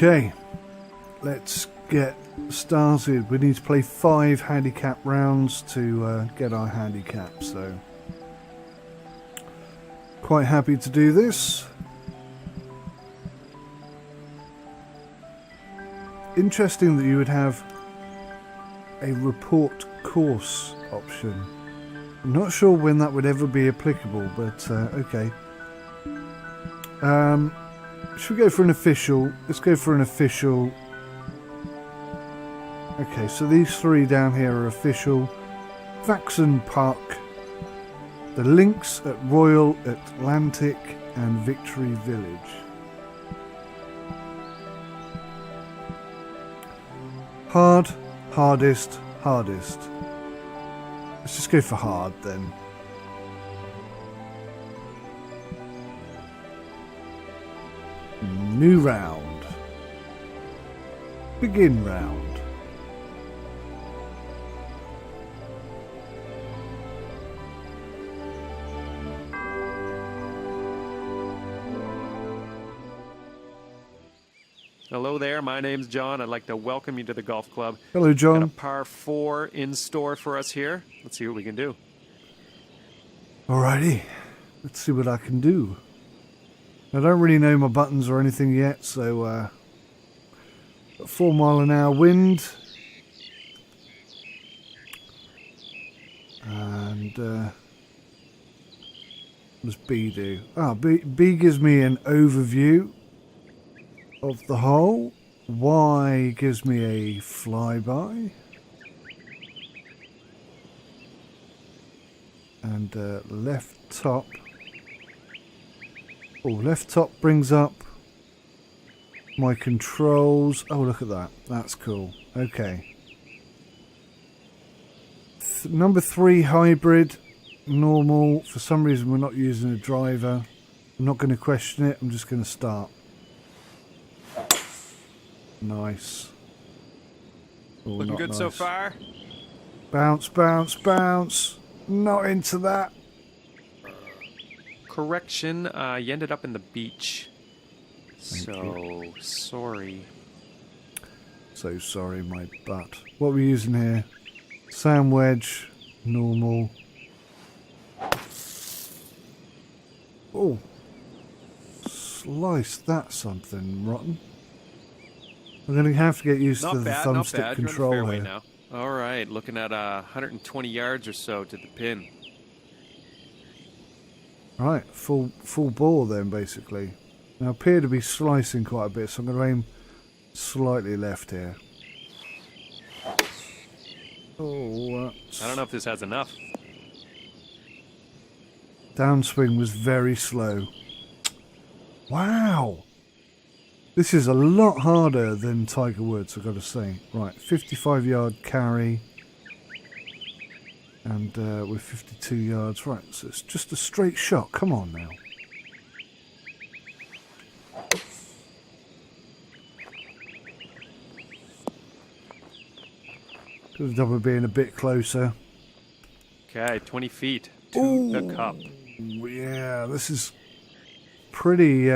Okay, let's get started. We need to play 5 handicap rounds to get our handicap, so quite happy to do this. Interesting that you would have a report course option. I'm not sure when that would ever be applicable, but okay. Should we go for an official? Let's go for an official. Okay, so these 3 down here are official. Vaxon Park, the Links at Royal Atlantic, and Victory Village. Hard, hardest, hardest. Let's just go for hard then. New round. Begin round. Hello there, my name's John. I'd like to welcome you to the golf club. Hello, John. Got a par 4 in store for us here. Let's see what we can do. Alrighty, let's see what I can do. I don't really know my buttons or anything yet, so 4 mile an hour wind, and what does B do? B gives me an overview of the hole. Y gives me a flyby, and left top. Oh, left top brings up my controls. Oh, look at that. That's cool. Okay. Number 3 hybrid, normal. For some reason, we're not using a driver. I'm not going to question it. I'm just going to start. Nice. Oh, Looking good nice. so far. Bounce, bounce, bounce. Not into that. Correction, you ended up in the beach. Thank you. Sorry. So sorry, my butt. What are we using here? Sand wedge, normal. Oh. Slice, that's something rotten. I'm going to have to get used to the thumbstick control You're in the fairway here. now. All right, looking at 120 yards or so to the pin. Right, full ball then, basically. Now, I appear to be slicing quite a bit, so I'm going to aim slightly left here. Oh, I don't know if this has enough. Downswing was very slow. Wow! This is a lot harder than Tiger Woods, I've got to say. Right, 55-yard carry. And we're 52 yards. Right, so it's just a straight shot. Come on now. Could have done with being a bit closer. Okay, 20 feet to the cup. Yeah, this is pretty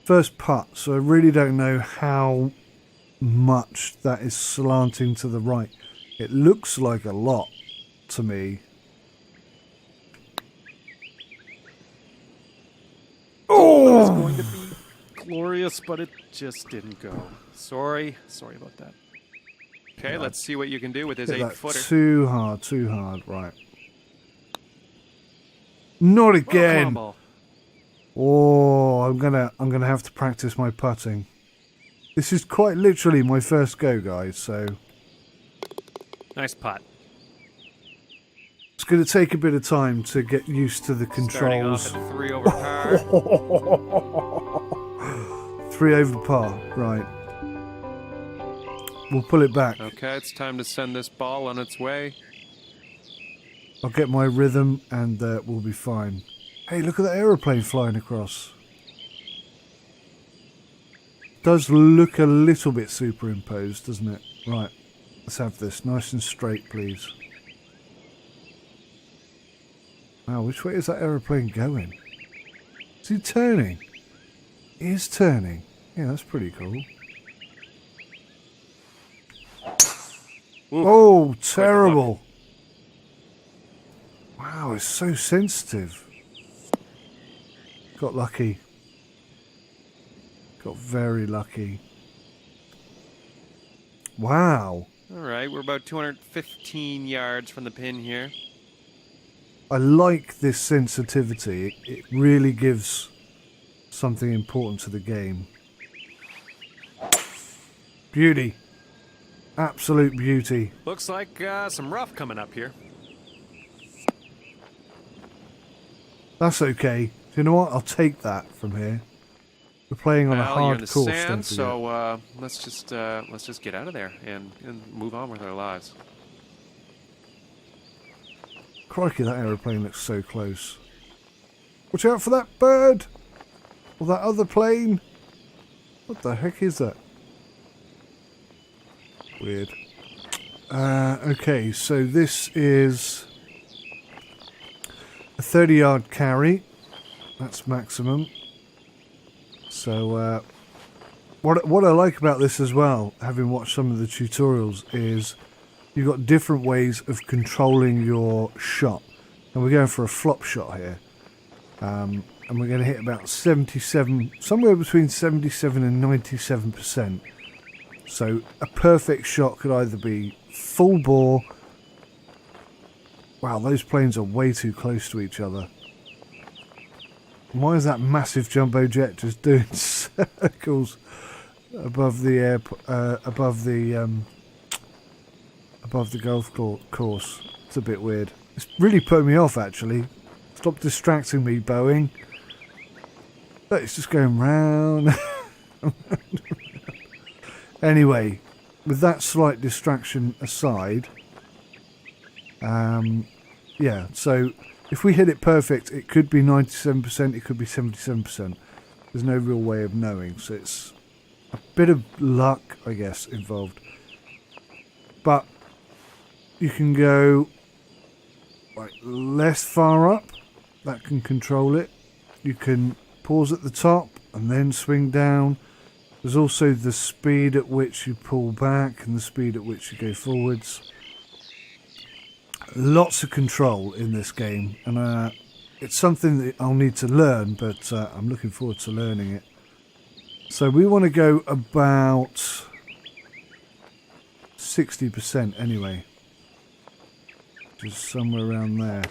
first putt, so I really don't know how much that is slanting to the right. It looks like a lot to me. Oh! It was going to be glorious, but it just didn't go. Sorry about that. Okay, let's see what you can do with his 8-footer. Too hard, right. Not again. Well, Oh, I'm gonna have to practice my putting. This is quite literally my first go, guys, so nice putt. it's going to take a bit of time to get used to the controls. Starting off at 3 over par. 3 over par, right. We'll pull it back. Okay, it's time to send this ball on its way. I'll get my rhythm and we'll be fine. Hey, look at that aeroplane flying across. Does look a little bit superimposed, doesn't it? Right, let's have this nice and straight, please. Wow, which way is that aeroplane going? Is he turning? He is turning. Yeah, that's pretty cool. Oof. Oh, terrible. Wow, it's so sensitive. Got lucky. Got very lucky. Wow. All right, we're about 215 yards from the pin here. I like this sensitivity. It really gives something important to the game. Beauty. Absolute beauty. Looks like some rough coming up here. That's okay. You know what? I'll take that from here. We're playing on a Well, hard you're in the course, sand, don't forget. so let's just get out of there and move on with our lives. Crikey, that aeroplane looks so close. Watch out for that bird! Or that other plane! What the heck is that? Weird. Okay, so this is a 30-yard carry. That's maximum. So, what I like about this as well, having watched some of the tutorials, is you've got different ways of controlling your shot. And we're going for a flop shot here. And we're going to hit about 77, somewhere between 77 and 97%. So a perfect shot could either be full bore. Wow, those planes are way too close to each other. Why is that massive jumbo jet just doing circles above the air, above the golf course? It's a bit weird. It's really put me off, actually. Stop distracting me, Boeing. But it's just going round. Anyway, with that slight distraction aside, yeah, so if we hit it perfect, it could be 97%, it could be 77%. There's no real way of knowing, so it's a bit of luck, I guess, involved. But you can go like less far up, that can control it. You can pause at the top and then swing down. There's also the speed at which you pull back and the speed at which you go forwards. Lots of control in this game, and it's something that I'll need to learn, but I'm looking forward to learning it. So we want to go about 60% anyway. Just somewhere around there.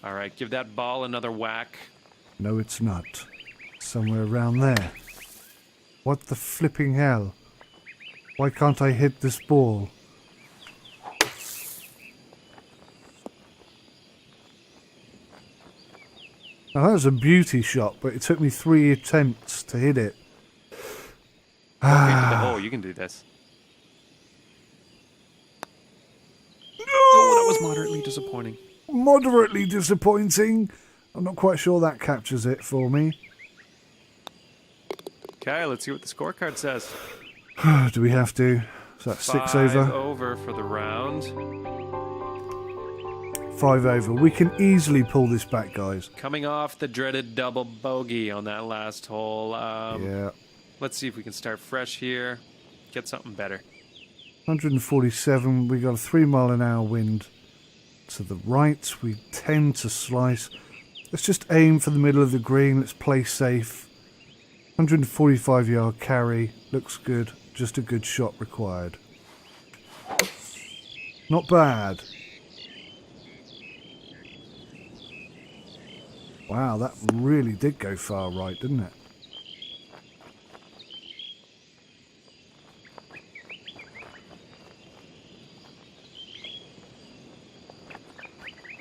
All right, give that ball another whack. No, it's not. Somewhere around there. What the flipping hell? Why can't I hit this ball? Now that was a beauty shot, but it took me 3 attempts to hit it. Okay, into the hole, you can do this. Oh, that was moderately disappointing. Moderately disappointing. I'm not quite sure that captures it for me. Okay, let's see what the scorecard says. Do we have to? Is that 6 5 over? over for the round. 5 over. We can easily pull this back, guys. Coming off the dreaded double bogey on that last hole. Yeah. Let's see if we can start fresh here. Get something better. 147. We got a 3-mile-an-hour wind to the right. We tend to slice. Let's just aim for the middle of the green. Let's play safe. 145-yard carry. Looks good. Just a good shot required. Not bad. Wow, that really did go far right, didn't it?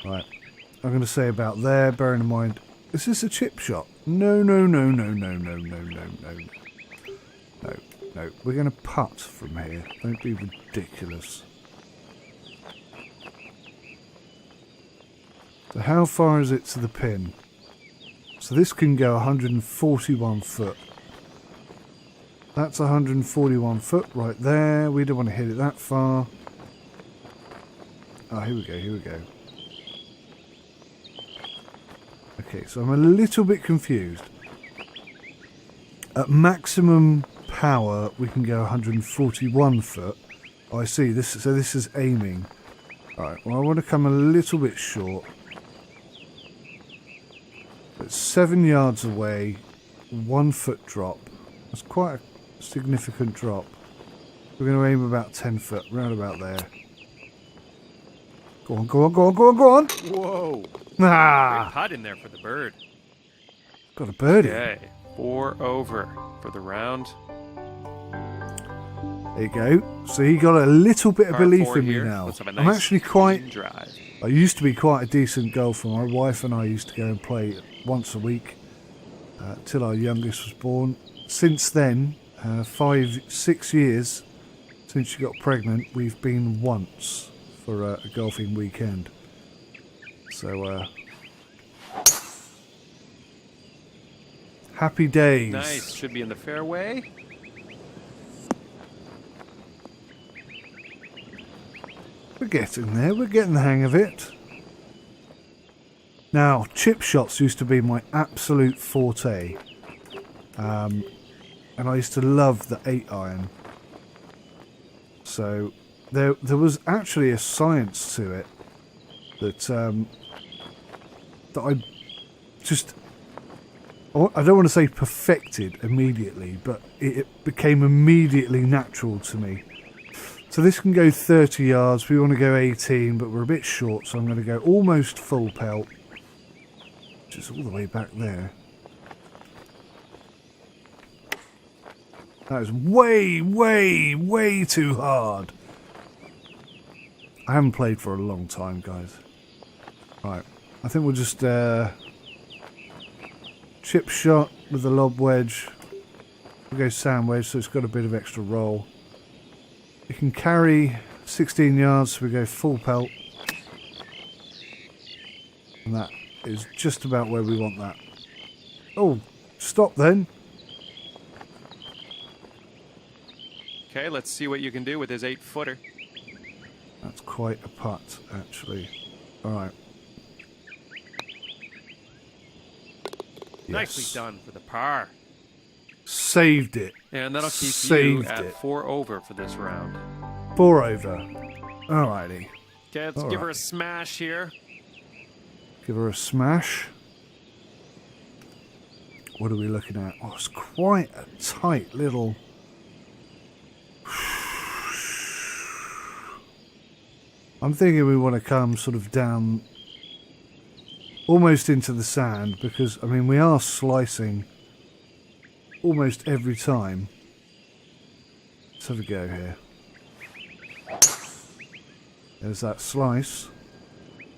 Right. I'm going to say about there, bearing in mind, is this a chip shot? No, no, no, no, no, no, no, no, no. No, no. We're going to putt from here. Don't be ridiculous. So how far is it to the pin? So this can go 141 foot. That's 141 foot right there. We don't want to hit it that far. Oh, here we go, here we go. Okay, so I'm a little bit confused. At maximum power, we can go 141 foot. Oh, I see. So this is aiming. Alright, well, I want to come a little bit short. It's 7 yards away, 1 foot drop. That's quite a significant drop. We're going to aim about 10 foot, round about there. Go on, go on, go on, go on, go on! Whoa! Ah! Great putt in there for the bird. Got a birdie. Okay, 4 over for the round. There you go. So he got a little bit of Par belief 4 in me here. now. Let's have a I'm nice actually clean drive. I used to be quite a decent golfer. My wife and I used to go and play once a week till our youngest was born. Since then, 5-6 years since she got pregnant, we've been once for a golfing weekend. So, happy days. Nice, should be in the fairway. We're getting there. We're getting the hang of it. Now, chip shots used to be my absolute forte. And I used to love the 8-iron. So, there was actually a science to it that I just... I don't want to say perfected immediately, but it became immediately natural to me. So this can go 30 yards. We want to go 18, but we're a bit short, so I'm going to go almost full pelt, which is all the way back there. That is way, way, way too hard. I haven't played for a long time, guys. Right, I think we'll just chip shot with the lob wedge. We'll go sand wedge, so it's got a bit of extra roll. It can carry 16 yards, so we go full pelt. And that is just about where we want that. Oh, stop then. Okay, let's see what you can do with his 8-footer. That's quite a putt, actually. Alright. Nicely Yes. done for the par. Saved it. And that'll keep you Saved at it. 4 over for this round. 4 over. Alrighty. Okay, let's give her a smash here. Give her a smash. What are we looking at? Oh, it's quite a tight little... I'm thinking we want to come sort of down almost into the sand because, I mean, we are slicing almost every time. Let's have a go here. There's that slice.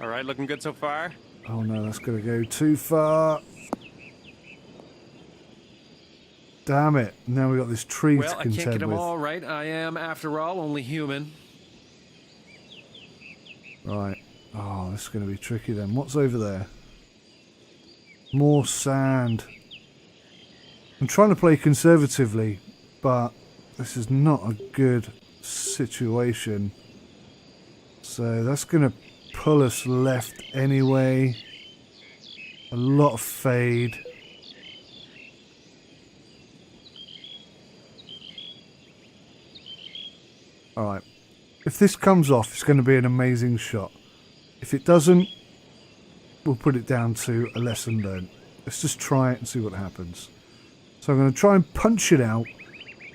All right, looking good so far. Oh no, that's going to go too far. Damn it. Now we've got this tree Well, to I can't contend get them with. all right. I am, after all, only human. Right. Oh, this is going to be tricky then. What's over there? More sand. I'm trying to play conservatively, but this is not a good situation. So that's going to pull us left anyway. A lot of fade. Alright. If this comes off, it's going to be an amazing shot. If it doesn't, we'll put it down to a lesson learned. Let's just try it and see what happens. So I'm going to try and punch it out,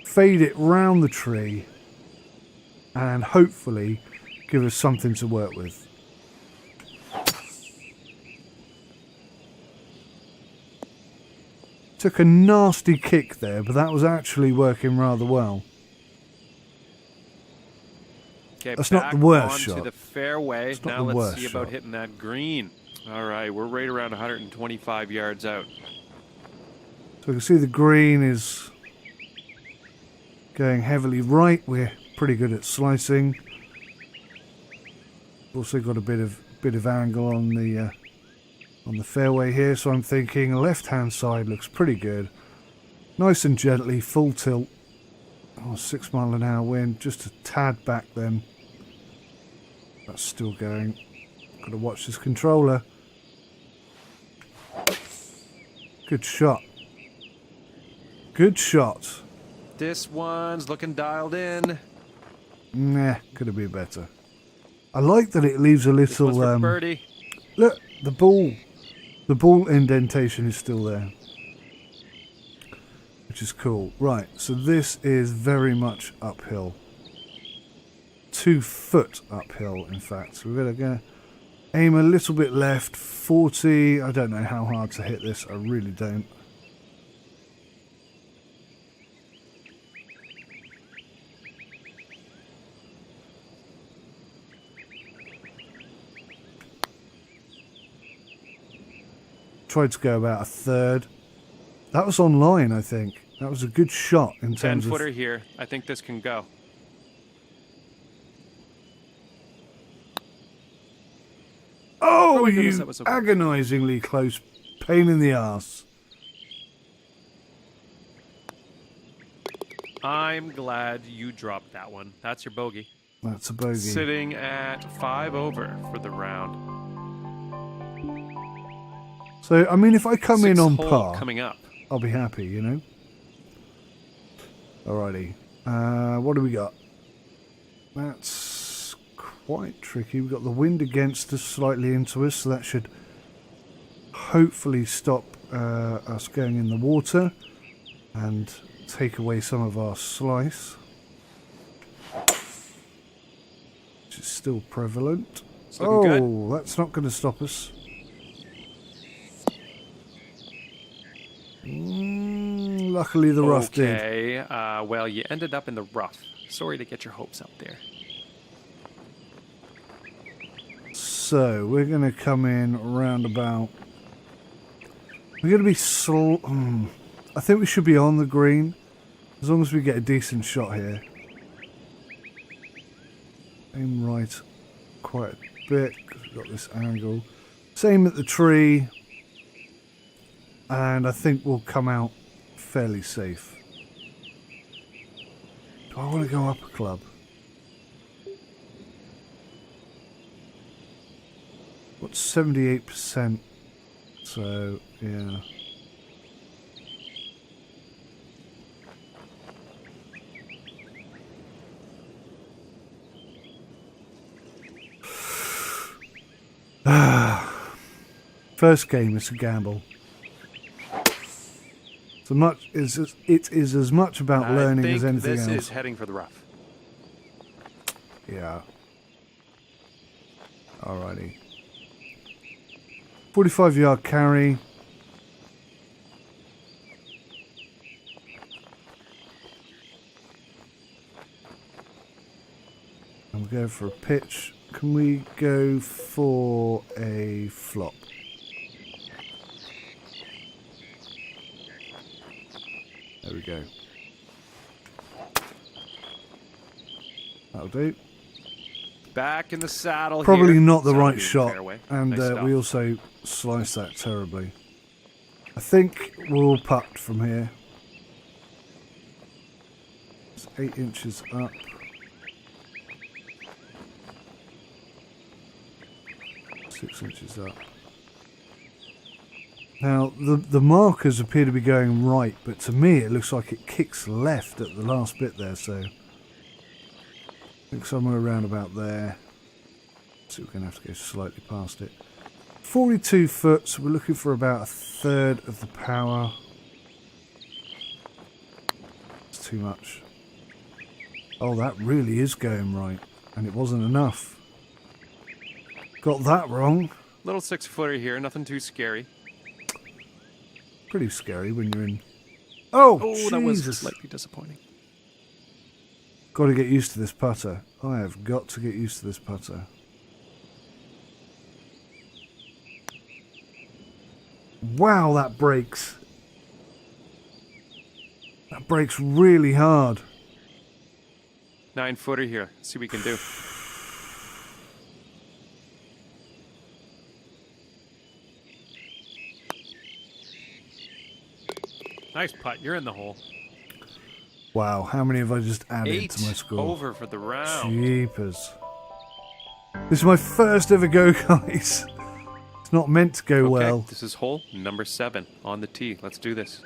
fade it round the tree, and hopefully give us something to work with. Took a nasty kick there, but that was actually working rather well. Okay, That's not back the worst onto shot. the fairway. It's not Now the let's worst see about shot. hitting that green. All right, we're right around 125 yards out. So we can see the green is going heavily right. We're pretty good at slicing. Also got a bit of angle on the fairway here, so I'm thinking left hand side looks pretty good. Nice and gently, full tilt. Oh, 6 mile an hour wind, just a tad back then. That's still going. Got to watch this controller. Good shot. Good shot. This one's looking dialed in. Nah, could have been better. I like that it leaves a This one's little. for birdie. Look, the ball indentation is still there, which is cool. Right, so this is very much uphill. 2 foot uphill, in fact. So we're gonna aim a little bit left. 40. I don't know how hard to hit this. I really don't. Tried to go about a third. That was online, I think. That was a good shot in terms of... 10-footer here. I think this can go. Oh, my goodness, you that was okay. agonizingly close pain in the ass. I'm glad you dropped that one. That's your bogey. That's a bogey. Sitting at 5 over for the round. So, I mean, if I come in on hole par, coming up. I'll be happy, you know? Alrighty. What do we got? That's quite tricky. We've got the wind against us, slightly into us, so that should hopefully stop us going in the water and take away some of our slice, which is still prevalent. It's looking good. Oh, that's not going to stop us. Luckily the rough did. Okay, well, you ended up in the rough. Sorry to get your hopes up there. So, we're going to come in round about... We're going to be slow... I think we should be on the green, as long as we get a decent shot here. Aim right quite a bit, because we've got this angle. Same at the tree. And I think we'll come out fairly safe. Do I want to go up a club? What's 78%? So, yeah. First game is a gamble. It is as much about learning as anything else. This is heading for the rough. Yeah. Alrighty. 45-yard carry. And we go for a pitch. Can we go for a flop? There we go. That'll do. Back in the saddle. Probably here. not the Sounded right in shot. fairway. And Nice stuff. we also sliced that terribly. I think we'll putt from here. It's 8 inches up. Six inches up. Now, the markers appear to be going right, but to me it looks like it kicks left at the last bit there, so I think somewhere around about there. So we're going to have to go slightly past it. 42 foot, so we're looking for about a third of the power. It's too much. Oh, that really is going right, and it wasn't enough. Got that wrong. Little 6-footer here, nothing too scary. Pretty scary when you're in... Oh, Oh, that was Jesus. slightly disappointing. Got to get used to this putter. I have got to get used to this putter. Wow, that breaks. That breaks really hard. 9-footer here. See what we can do. Nice putt. You're in the hole. Wow, how many have I just added 8 to my score? over for the round. Jeepers. This is my first ever go, guys. It's not meant to go Okay, well. this is hole number 7 on the tee. Let's do this.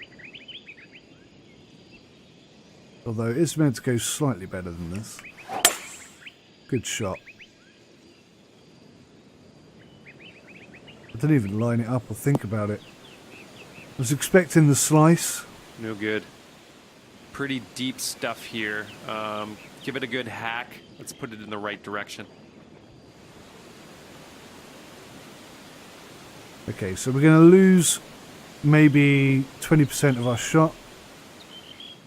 Although it's meant to go slightly better than this. Good shot. I didn't even line it up or think about it. I was expecting the slice. No good. Pretty deep stuff here. Give it a good hack. Let's put it in the right direction. Okay, so we're going to lose maybe 20% of our shot,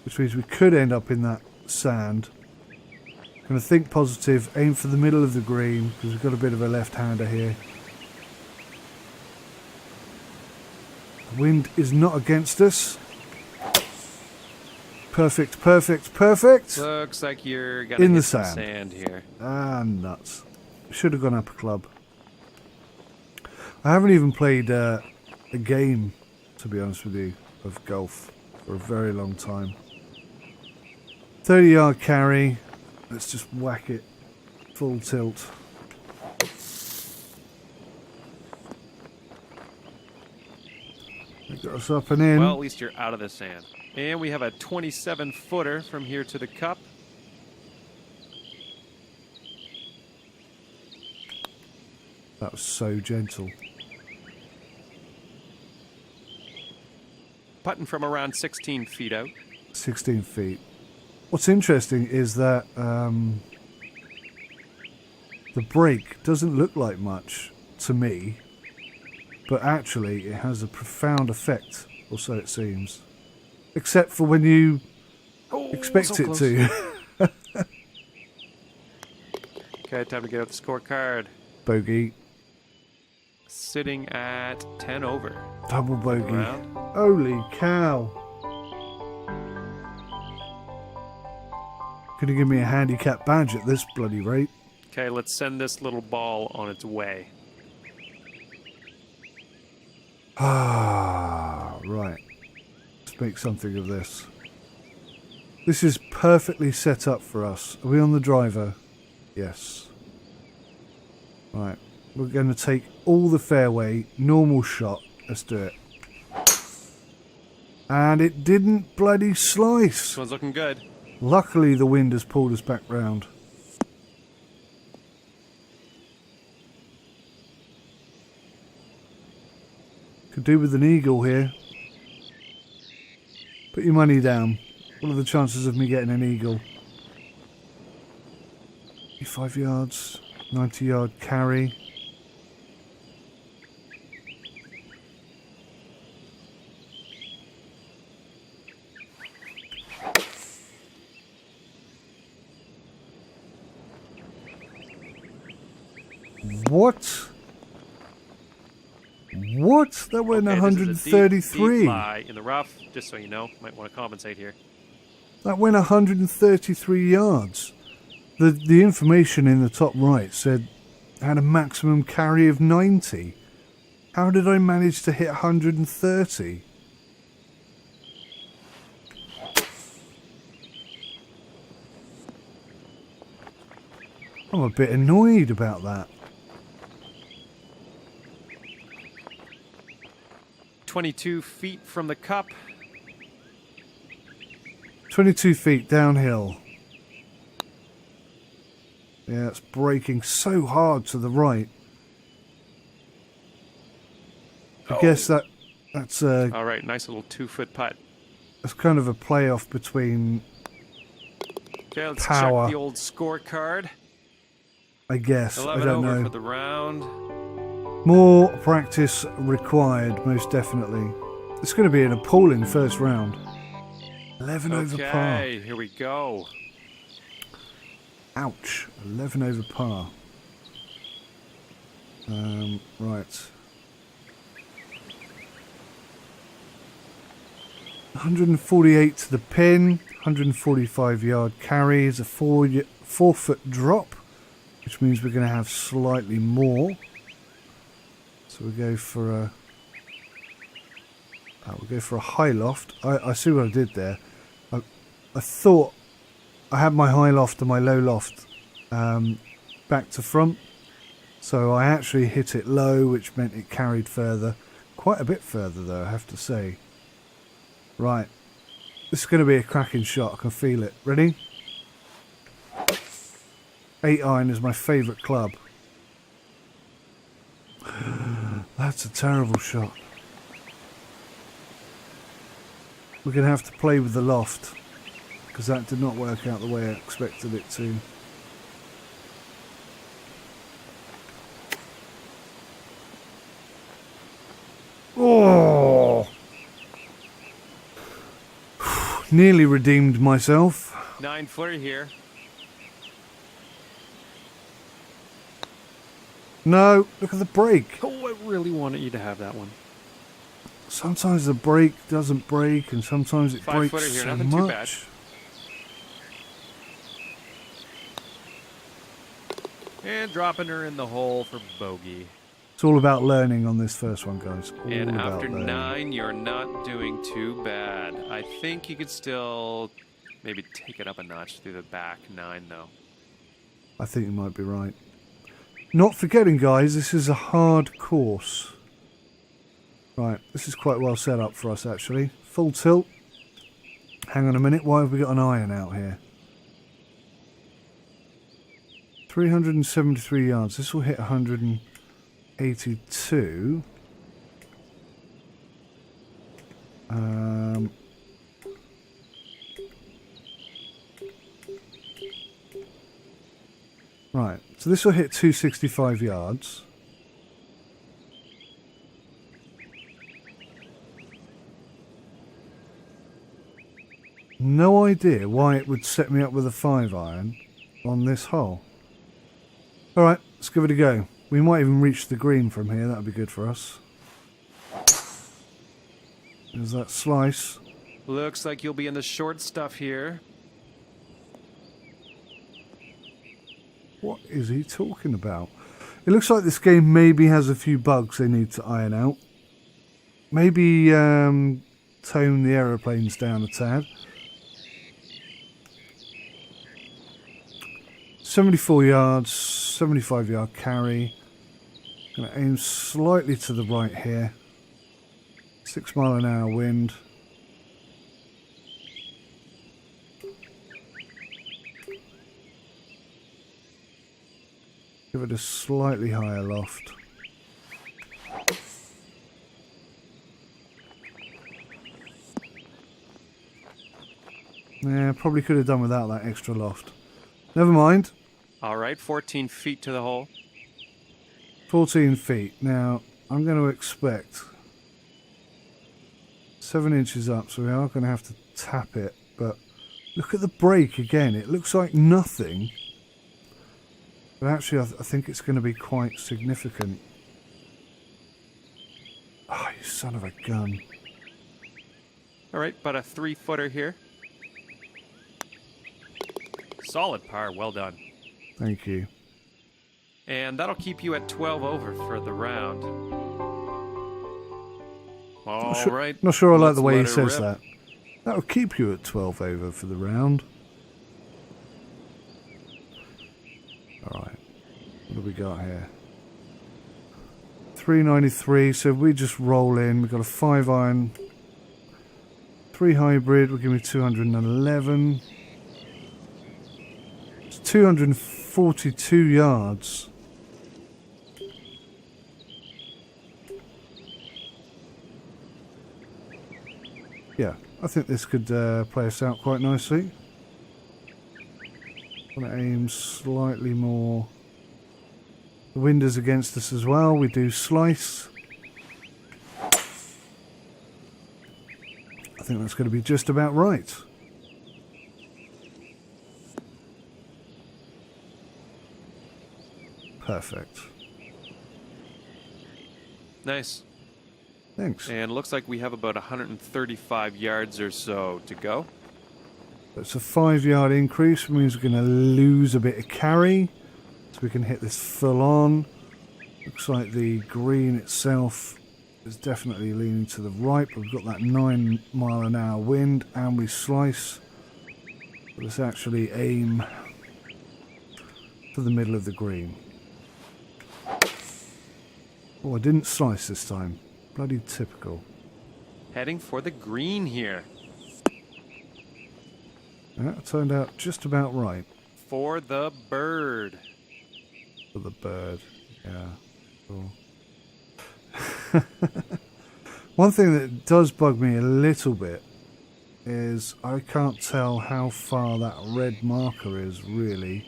which means we could end up in that sand. Going to think positive, aim for the middle of the green, because we've got a bit of a left-hander here. The wind is not against us. Perfect, perfect, perfect. Looks like you're going to hit some sand here. Ah, nuts. Should have gone up a club. I haven't even played a game, to be honest with you, of golf for a very long time. 30-yard carry. Let's just whack it full tilt. They got us up and in. Well, at least you're out of the sand. And we have a 27-footer from here to the cup. That was so gentle. Putting from around 16 feet out. 16 feet. What's interesting is that the break doesn't look like much to me, but actually it has a profound effect, or so it seems. Except for when you expect so it close. to. Okay, time to get out the scorecard. Bogey. Sitting at 10 over. Double bogey. Round. Holy cow. Gonna give me a handicap badge at this bloody rate. Okay, let's send this little ball on its way. Ah, right. Let's make something of this. This is perfectly set up for us. Are we on the driver? Yes. Right. We're going to take all the fairway, normal shot. Let's do it. And it didn't bloody slice. This one's looking good. Luckily, the wind has pulled us back round. Could do with an eagle here. Put your money down. What are the chances of me getting an eagle? 5 yards, 90-yard carry. What? What? That went Okay, this is a 133. deep lie in the rough, just so you know. Might want to compensate here. That went 133 yards. The information in the top right said it had a maximum carry of 90. How did I manage to hit 130? I'm a bit annoyed about that. 22 feet from the cup. 22 feet downhill. Yeah, it's braking so hard to the right. I guess that's All right, nice little 2-foot putt. that's kind of a playoff between Okay, let's power. check the old scorecard. I guess. I 11 don't over know. for the round. More practice required, most definitely. It's going to be an appalling first round. 11 over par. Okay, here we go. Ouch. 11 over par. Right. 148 to the pin. 145-yard carry is a 4-foot drop, which means we're going to have slightly more. So we go for a high loft. I see what I did there. I thought I had my high loft and my low loft back to front, so I actually hit it low, which meant it carried further, quite a bit further though, I have to say. Right, This is going to be a cracking shot. I can feel it. Ready? 8-iron is my favourite club. That's a terrible shot. We're going to have to play with the loft, because that did not work out the way I expected it to. Oh! Nearly redeemed myself. 9-footer here. No, look at the break. Oh, I really wanted you to have that one. Sometimes the break doesn't break, and sometimes it 5-footer breaks here, so nothing too bad. much. And dropping her in the hole for bogey. It's all about learning on this first one, guys. All And about after learning. 9, you're not doing too bad. I think you could still maybe take it up a notch through the back 9, though. I think you might be right. Not forgetting, guys, this is a hard course. Right, this is quite well set up for us, actually. Full tilt. Hang on a minute, why have we got an iron out here? 373 yards. This will hit 182. Right, so this will hit 265 yards. No idea why it would set me up with a 5-iron on this hole. Alright, let's give it a go. We might even reach the green from here, that would be good for us. There's that slice. Looks like you'll be in the short stuff here. What is he talking about? It looks like this game maybe has a few bugs they need to iron out. Maybe tone the aeroplanes down a tad. 74 yards, 75 yard carry. Going to aim slightly to the right here. 6 mile an hour wind. Give it a slightly higher loft. Yeah, probably could have done without that extra loft. Never mind. All right, 14 feet to the hole. 14 feet. Now, I'm going to expect 7 inches up, so we are going to have to tap it. But look at the break again. It looks like nothing. But actually, I think it's going to be quite significant. Oh, you son of a gun. All right, about a 3-footer here. Solid par, well done. Thank you. And that'll keep you at 12 over for the round. All right. Not sure I like let's the way he let her says rip. that. That'll keep you at 12 over for the round. Alright. What do we got here? 393, so if we just roll in, we've got a 5-iron. 3 hybrid will give me 211. It's 242 yards. Yeah, I think this could play us out quite nicely. I want to aim slightly more. The wind is against us as well. We do slice. I think that's going to be just about right. Perfect. Nice. Thanks. And looks like we have about 135 yards or so to go. It's a 5-yard increase, which means we're going to lose a bit of carry. So we can hit this full on. Looks like the green itself is definitely leaning to the right. But we've got that 9 mile an hour wind and we slice. Let's actually aim for the middle of the green. Oh, I didn't slice this time. Bloody typical. Heading for the green here. That turned out just about right. For the bird. For the bird, yeah. Cool. One thing that does bug me a little bit is I can't tell how far that red marker is, really.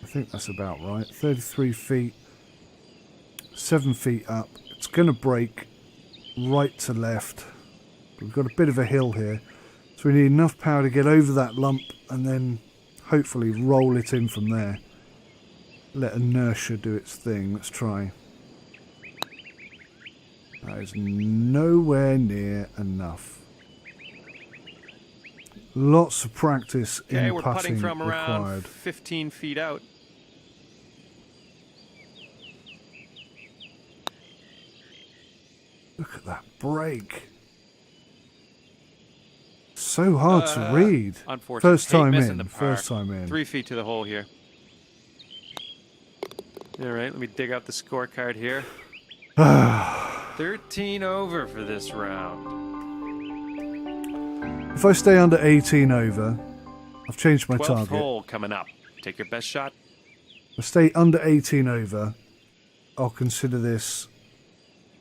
I think that's about right. 33 feet, 7 feet up. It's going to break right to left. We've got a bit of a hill here, so we need enough power to get over that lump and then hopefully roll it in from there. Let inertia do its thing. Let's try. That is nowhere near enough. Lots of practice in we're putting putting from around required. 15 feet out. Look at that break. So hard to read. Unfortunate. First time missing the in. par. First time in. 3 feet to the hole here. All right, let me dig out the scorecard here. 13 over for this round. If I stay under 18 over, I've changed my 12th target. hole coming up. Take your best shot. If I stay under 18 over, I'll consider this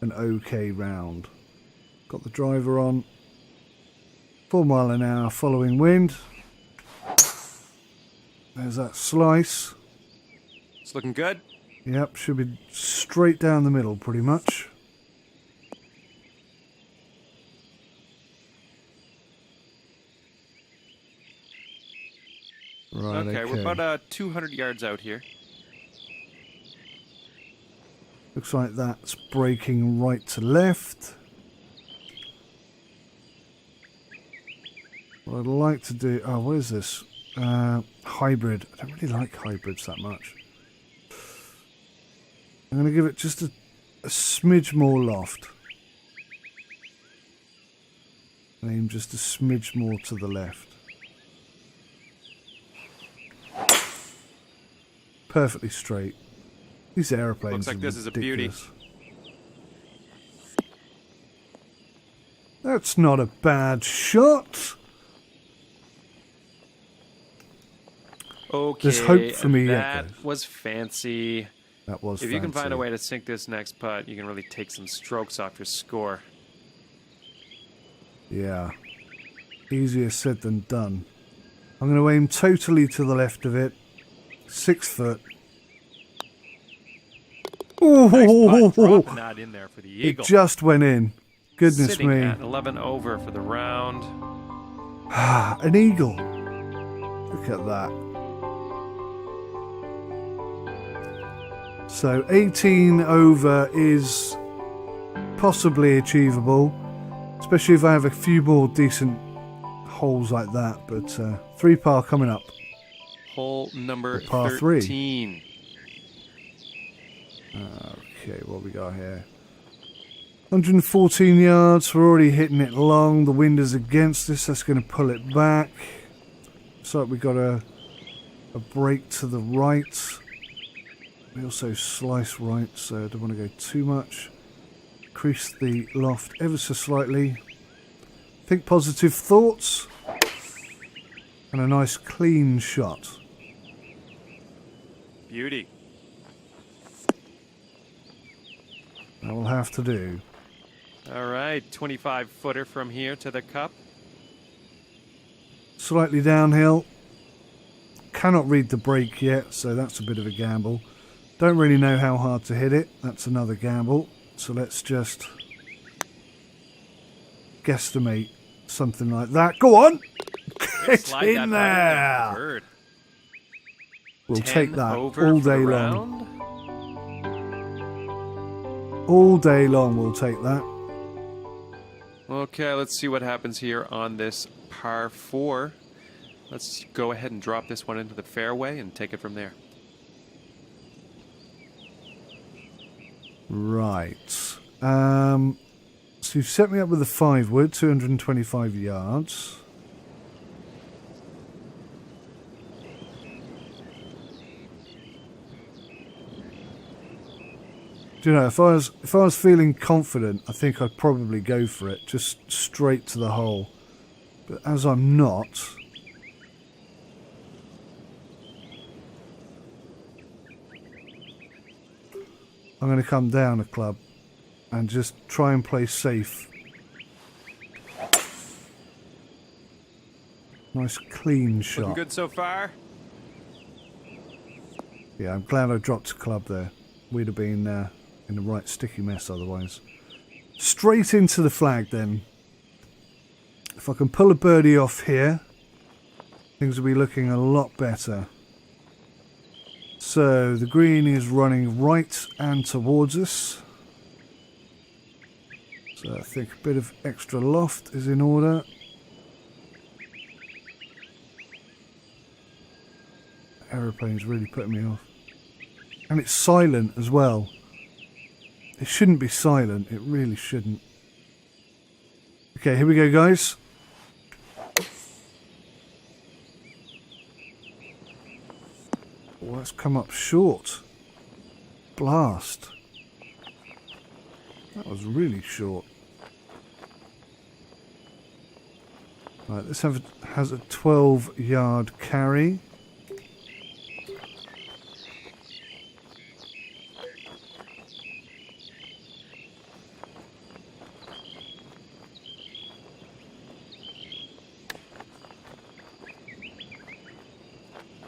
an okay round. Got the driver on. 4 mile an hour following wind. There's that slice. It's looking good. Yep, should be straight down the middle pretty much. Right, Okay, we're about 200 yards out here. Looks like that's breaking right to left. What I'd like to do... Oh, what is this? Hybrid. I don't really like hybrids that much. I'm going to give it just a smidge more loft. Aim just a smidge more to the left. Perfectly straight. These aeroplanes Looks like are this is a beauty. ridiculous. That's not a bad shot. Okay, There's hope for me yet, that guys. was fancy. That was If you can find a fancy. way to sink this next putt, you can really take some strokes off your score. Yeah. Easier said than done. I'm going to aim totally to the left of it. 6 foot. Nice putt, Oh, dropping that in there for the it eagle. just went in. Goodness Sitting me. at 11 over for the round. An eagle. Look at that. So 18 over is possibly achievable, especially if I have a few more decent holes like that. But 3 par coming up. Hole number Par 3. 13. Okay, what we got here? 114 yards. We're already hitting it long. The wind is against us. That's going to pull it back. So we got a break to the right. We also slice right, so I don't want to go too much. Increase the loft ever so slightly. Think positive thoughts. And a nice clean shot. Beauty. That will have to do. All right, 25-footer from here to the cup. Slightly downhill. Cannot read the break yet, so that's a bit of a gamble. Don't really know how hard to hit it. That's another gamble. So let's just guesstimate something like that. Go on! Get Slide in that there! bird. We'll 10 take that over all for the day long. round. All day long we'll take that. Okay, let's see what happens here on this par 4. Let's go ahead and drop this one into the fairway and take it from there. Right. So you've set me up with a 5-wood, 225 yards. Do you know, if I was feeling confident, I think I'd probably go for it, just straight to the hole. But as I'm not, I'm going to come down a club and just try and play safe. Nice clean shot. Looking good so far. Yeah, I'm glad I dropped a club there. We'd have been in the right sticky mess otherwise. Straight into the flag then. If I can pull a birdie off here, things will be looking a lot better. So the green is running right and towards us. So I think a bit of extra loft is in order. Aeroplane's really putting me off. And it's silent as well. It shouldn't be silent. It really shouldn't. Okay, here we go, guys. Oh, that's come up short. Blast. That was really short. Right, this has a 12-yard carry.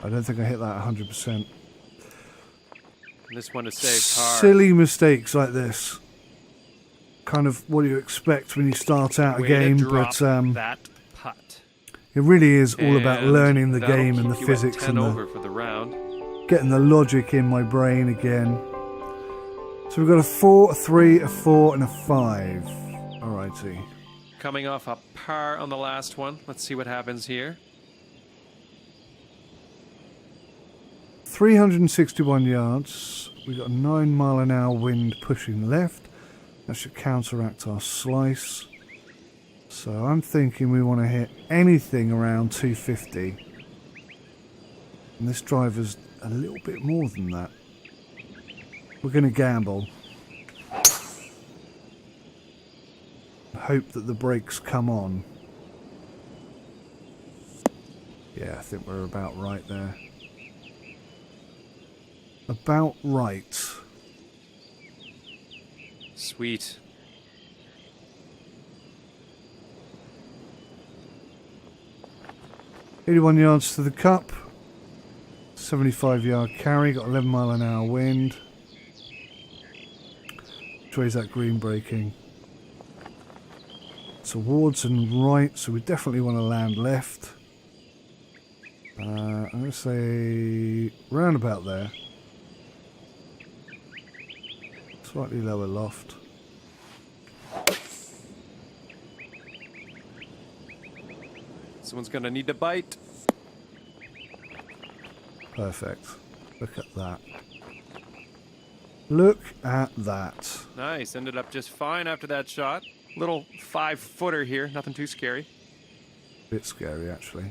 I don't think I hit that 100%. This one to save par. Silly mistakes like this. Kind of what you expect when you start out a game, but that putt. it really is all about And learning the that'll game and the keep you at physics 10 and over for the round. getting the logic in my brain again. So we've got a 4, a 3, a 4, and a 5. Alrighty. Coming off a par on the last one. Let's see what happens here. 361 yards. We've got a 9-mile-an-hour wind pushing left. That should counteract our slice. So I'm thinking we want to hit anything around 250. And this driver's a little bit more than that. We're going to gamble. Hope that the brakes come on. Yeah, I think we're about right there. About right. Sweet. $81 yards to the cup. 75-yard carry. Got 11-mile-an-hour wind. Which way is that green braking? Towards and right, so we definitely want to land left. I'm going to say round about there. Slightly lower loft. Someone's going to need to bite. Perfect. Look at that. Look at that. Nice. Ended up just fine after that shot. Little 5-footer here. Nothing too scary. Bit scary, actually.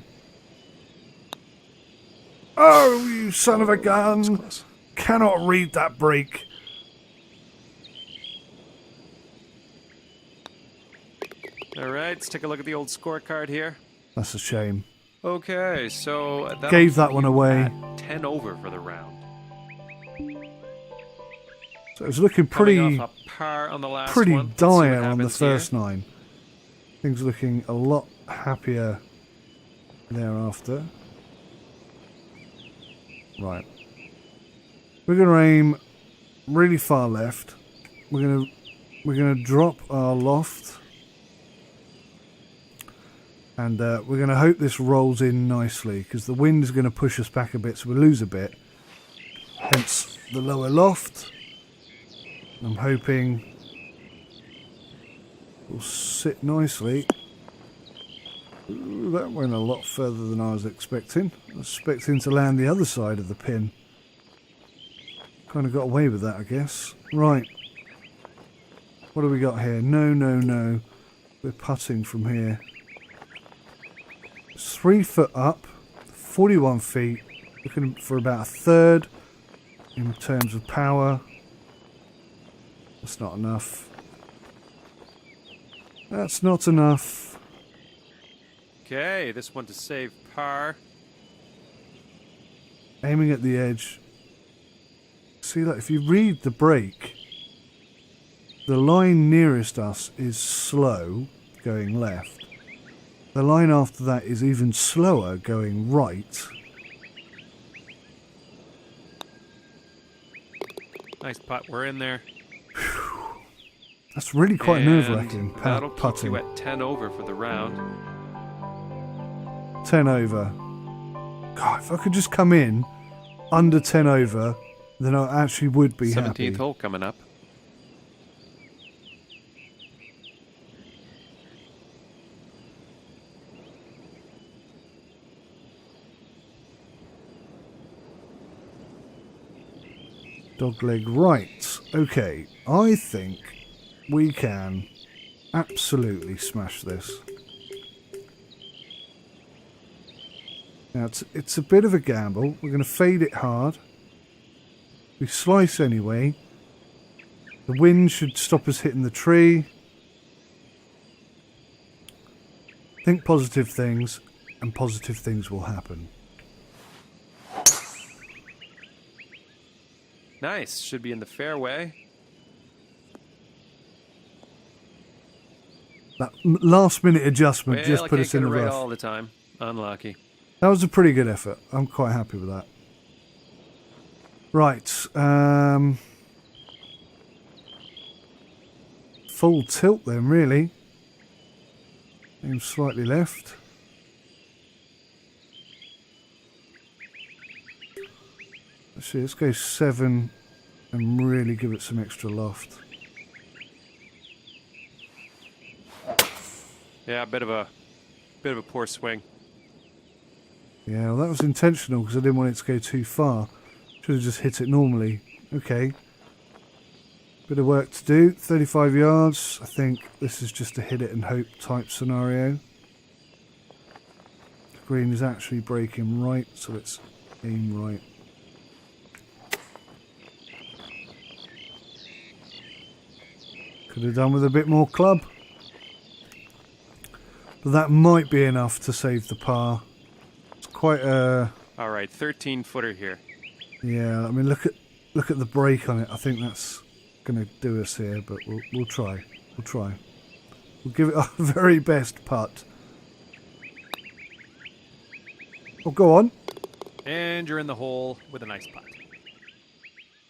Oh, you son of a gun! Cannot read that brake. All right, let's take a look at the old scorecard here. That's a shame. Okay, so Gave that one away. 10 over for the round. So it was looking Coming off a par on the last pretty one. Let's see what dire on the happens here. first 9. Things looking a lot happier thereafter. Right. We're going to aim really far left. We're going to drop our loft. And we're going to hope this rolls in nicely, because the wind is going to push us back a bit, so we'll lose a bit. Hence the lower loft. I'm hoping we'll sit nicely. Ooh, that went a lot further than I was expecting. I was expecting to land the other side of the pin. Kind of got away with that, I guess. Right. What do we got here? No, no, no. We're putting from here. 3 foot up, 41 feet, looking for about a third in terms of power. That's not enough. That's not enough. Okay, this one to save par. Aiming at the edge. see that if you read the break, the line nearest us is slow, going left. The line after that is even slower, going right. Nice putt. We're in there. That's really quite nerve-wracking. That'll keep Putting. you at 10 over for the round. 10 over. God, if I could just come in under 10 over, then I actually would be 17th happy. hole coming up. Dogleg right. Okay, I think we can absolutely smash this. Now, it's a bit of a gamble. We're going to fade it hard. We slice anyway. The wind should stop us hitting the tree. Think positive things, and positive things will happen. Nice. Should be in the fairway. That last minute adjustment just I put can't us in get the it right rough. all the time. Unlucky. That was a pretty good effort. I'm quite happy with that. Right. Full tilt then, really. Aim slightly left. Let's go 7 and really give it some extra loft. Yeah, a bit of a poor swing. Yeah, well, that was intentional because I didn't want it to go too far. Should have just hit it normally. Okay. Bit of work to do. 35 yards. I think this is just a hit it and hope type scenario. The green is actually breaking right, so let's aim right. Could have done with a bit more club. But that might be enough to save the par. It's quite a... All right, 13-footer here. Yeah, I mean, look at the break on it. I think that's going to do us here, but we'll try. We'll try. We'll give it our very best putt. Oh, go on. And you're in the hole with a nice putt.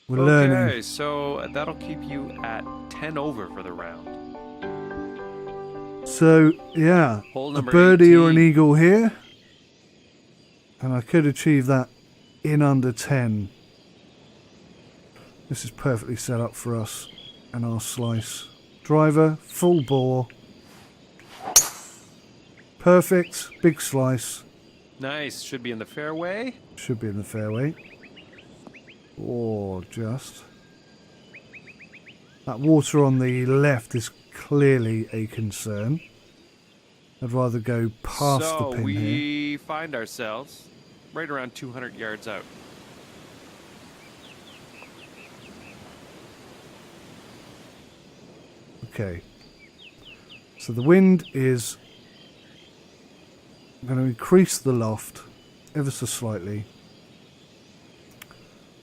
We're Okay, learning. so that'll keep you at 10 over for the round. So, yeah, Hole a number birdie 18. or an eagle here. And I could achieve that in under 10. This is perfectly set up for us and our slice. Driver, full bore. Perfect, big slice. Nice. Should be in the fairway. Should be in the fairway. Or just. That water on the left is clearly a concern. I'd rather go past the So pin we here. find ourselves right around 200 yards out. Okay. So the wind is... I'm going to increase the loft ever so slightly.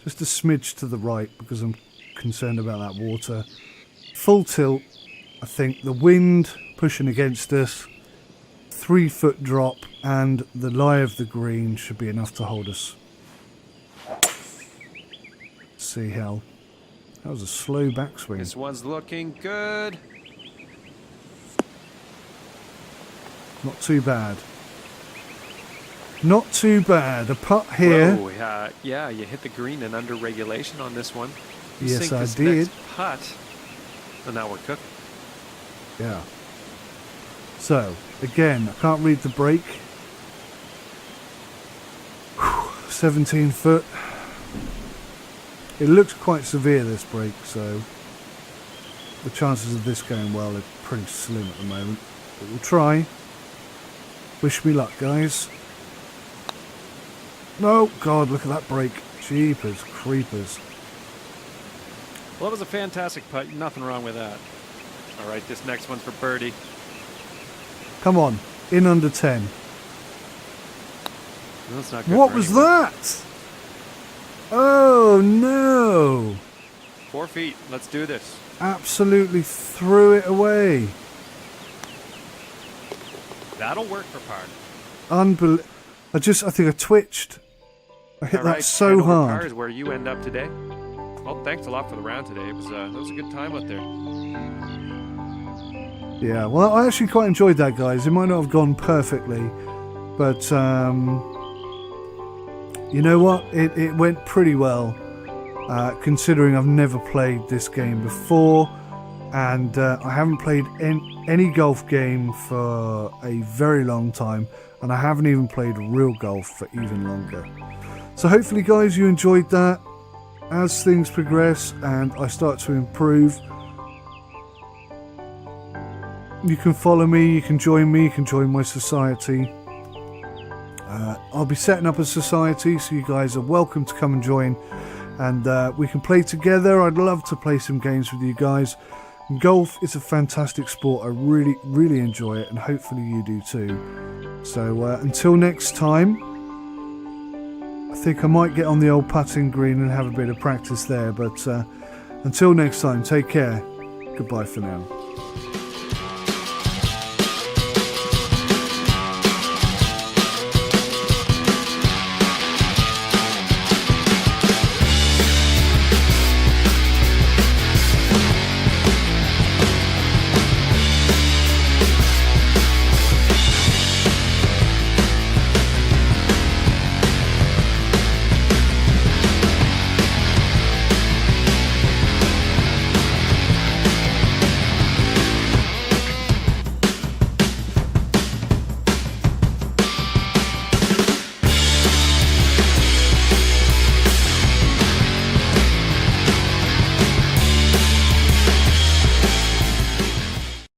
Just a smidge to the right because I'm concerned about that water. Full tilt. I think the wind pushing against us. 3-foot drop and the lie of the green should be enough to hold us. See how... That was a slow backswing. This one's looking good. Not too bad. Not too bad. A putt here. Whoa, yeah, you hit the green and under regulation on this one. You Yes, sink I this did. next putt, and now we're cooking. Yeah. So, again, I can't read the break. 17 foot. It looks quite severe, this break, so the chances of this going well are pretty slim at the moment. But we'll try. Wish me luck, guys. No, God, look at that break. Jeepers creepers. Well, that was a fantastic putt. Nothing wrong with that. All right, this next one's for birdie. Come on, in under 10. That's not good What for was anyone. that? Oh, no. 4 feet. Let's do this. Absolutely threw it away. That'll work for par. Unbelievable. I think I twitched. I hit All that right, so 10 over hard. par is where you end up today. Well, thanks a lot for the round today. It was a good time out there. Yeah, well, I actually quite enjoyed that, guys. It might not have gone perfectly, but you know what? It went pretty well, considering I've never played this game before, and I haven't played any golf game for a very long time, and I haven't even played real golf for even longer. So hopefully, guys, you enjoyed that. As things progress and I start to improve, you can follow me, you can join my society. I'll be setting up a society, so you guys are welcome to come and join, and we can play together. I'd love to play some games with you guys. Golf is a fantastic sport. I really enjoy it, and hopefully you do too. So until next time, I think I might get on the old putting green and have a bit of practice there, but until next time, take care. Goodbye for now.